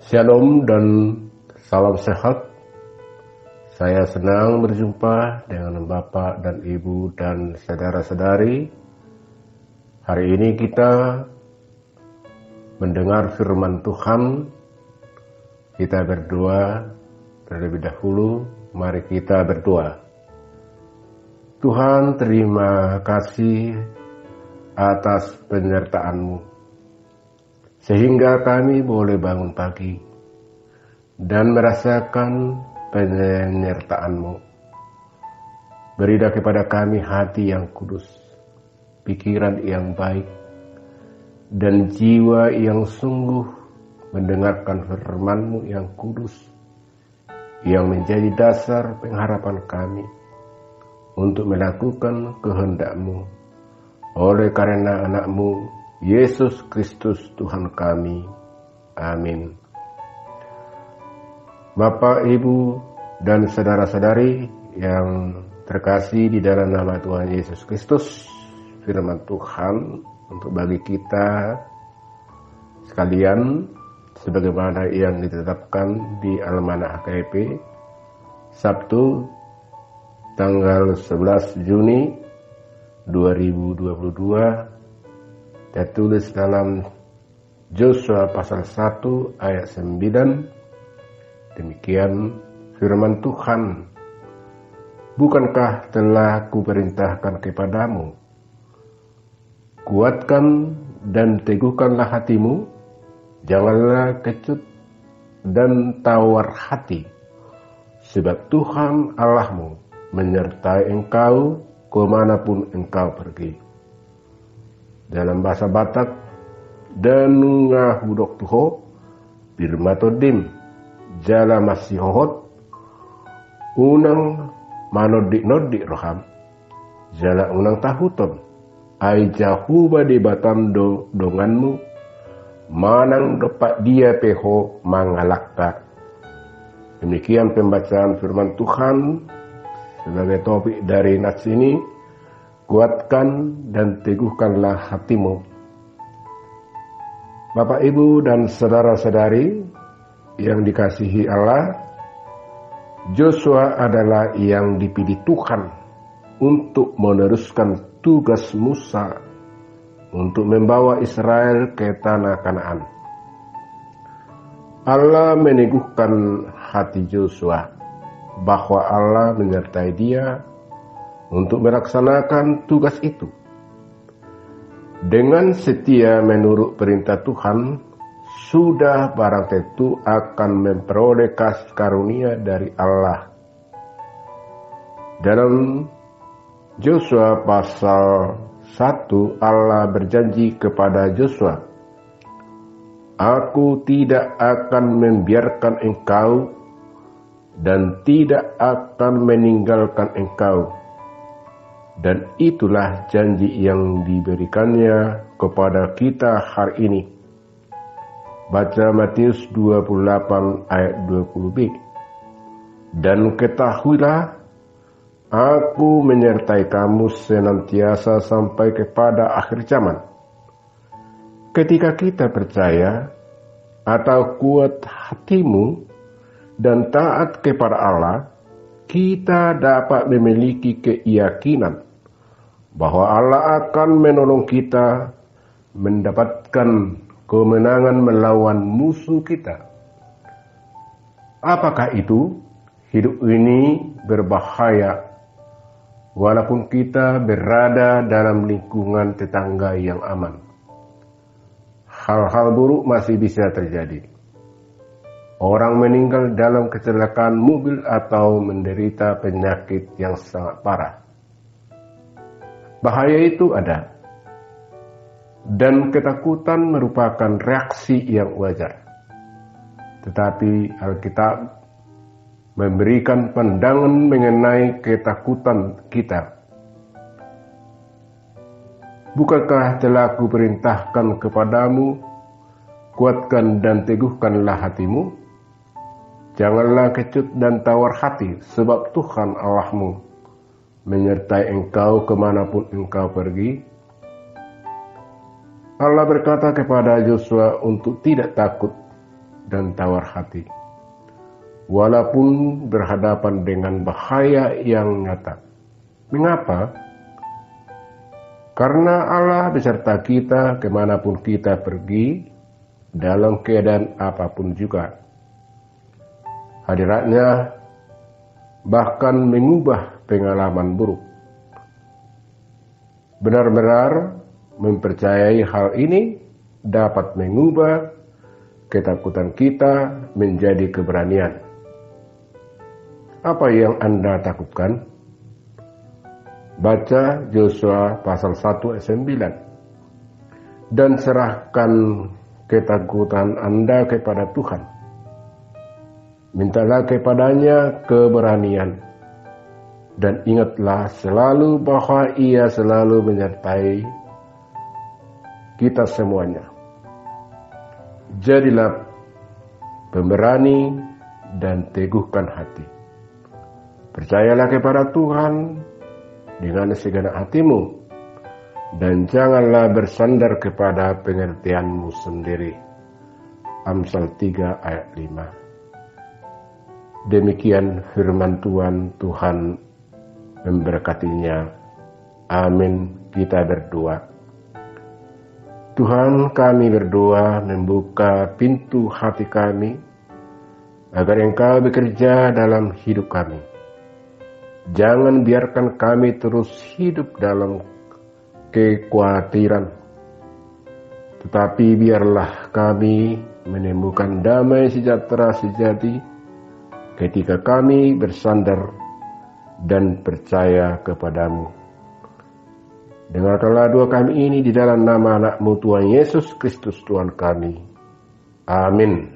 Shalom dan salam sehat. Saya senang berjumpa dengan Bapak dan Ibu dan saudara-saudari. Hari ini kita mendengar firman Tuhan. Kita berdoa terlebih dahulu. Mari kita berdoa. Tuhan, terima kasih atas penyertaan-Mu, sehingga kami boleh bangun pagi dan merasakan penyertaan-Mu. Berilah kepada kami hati yang kudus, pikiran yang baik, dan jiwa yang sungguh mendengarkan firman-Mu yang kudus, yang menjadi dasar pengharapan kami untuk melakukan kehendak-Mu. Oleh karena anak-Mu, Yesus Kristus Tuhan kami. Amin. Bapak, Ibu, dan saudara-saudari yang terkasih di dalam nama Tuhan Yesus Kristus, firman Tuhan untuk bagi kita sekalian sebagaimana yang ditetapkan di Almanach HKP Sabtu tanggal 11 Juni 2022, tertulis dalam Yosua pasal 1 ayat 9. Demikian firman Tuhan. Bukankah telah kuperintahkan kepadamu, kuatkan dan teguhkanlah hatimu, janganlah kecut dan tawar hati, sebab Tuhan Allahmu menyertai engkau kemanapun engkau pergi. Dalam bahasa Batak, Danunga hudok tuho, birmatodim, jala masih hohot, unang manodik-nodik roham, jala unang tahuton, ai jahuba di batam donganmu, manang dapat dia peho mangalakta. Demikian pembacaan firman Tuhan sebagai topik dari nats ini. Kuatkan dan teguhkanlah hatimu. Bapak, Ibu, dan saudara-saudari yang dikasihi Allah, Yosua adalah yang dipilih Tuhan untuk meneruskan tugas Musa untuk membawa Israel ke tanah Kanaan. Allah meneguhkan hati Yosua bahwa Allah menyertai dia untuk melaksanakan tugas itu. Dengan setia menurut perintah Tuhan, sudah barang tentu akan memperoleh kasih karunia dari Allah. Dalam Yosua pasal 1, Allah berjanji kepada Yosua, "Aku tidak akan membiarkan engkau dan tidak akan meninggalkan engkau." Dan itulah janji yang diberikannya kepada kita hari ini. Baca Matius 28 ayat 20b. Dan ketahuilah, aku menyertai kamu senantiasa sampai kepada akhir zaman. Ketika kita percaya atau kuat hatimu dan taat kepada Allah, kita dapat memiliki keyakinan bahwa Allah akan menolong kita mendapatkan kemenangan melawan musuh kita. Apakah itu? Hidup ini berbahaya walaupun kita berada dalam lingkungan tetangga yang aman. Hal-hal buruk masih bisa terjadi. Orang meninggal dalam kecelakaan mobil atau menderita penyakit yang sangat parah. Bahaya itu ada. Dan ketakutan merupakan reaksi yang wajar. Tetapi Alkitab memberikan pandangan mengenai ketakutan kita. Bukankah telah kuperintahkan kepadamu, kuatkan dan teguhkanlah hatimu? Janganlah kecut dan tawar hati, sebab Tuhan Allahmu menyertai engkau kemanapun engkau pergi. Allah berkata kepada Yosua untuk tidak takut dan tawar hati, walaupun berhadapan dengan bahaya yang nyata. Mengapa? Karena Allah beserta kita kemanapun kita pergi, dalam keadaan apapun juga. Hadiratnya bahkan mengubah pengalaman buruk. Benar-benar mempercayai hal ini dapat mengubah ketakutan kita menjadi keberanian. Apa yang Anda takutkan? Baca Yosua pasal 1 ayat 9. Dan serahkan ketakutan Anda kepada Tuhan. Mintalah kepadanya keberanian. Dan ingatlah selalu bahwa Ia selalu menyertai kita semuanya. Jadilah pemberani dan teguhkan hati. Percayalah kepada Tuhan dengan segenap hatimu, dan janganlah bersandar kepada pengertianmu sendiri. Amsal 3 ayat 5. Demikian firman Tuhan memberkatinya. Amin. Kita berdoa. Tuhan, kami berdoa membuka pintu hati kami agar Engkau bekerja dalam hidup kami. Jangan biarkan kami terus hidup dalam kekhawatiran, tetapi biarlah kami menemukan damai sejahtera sejati ketika kami bersandar dan percaya kepadamu. Dengarkanlah doa kami ini di dalam nama anak-Mu Tuhan Yesus Kristus Tuhan kami. Amin.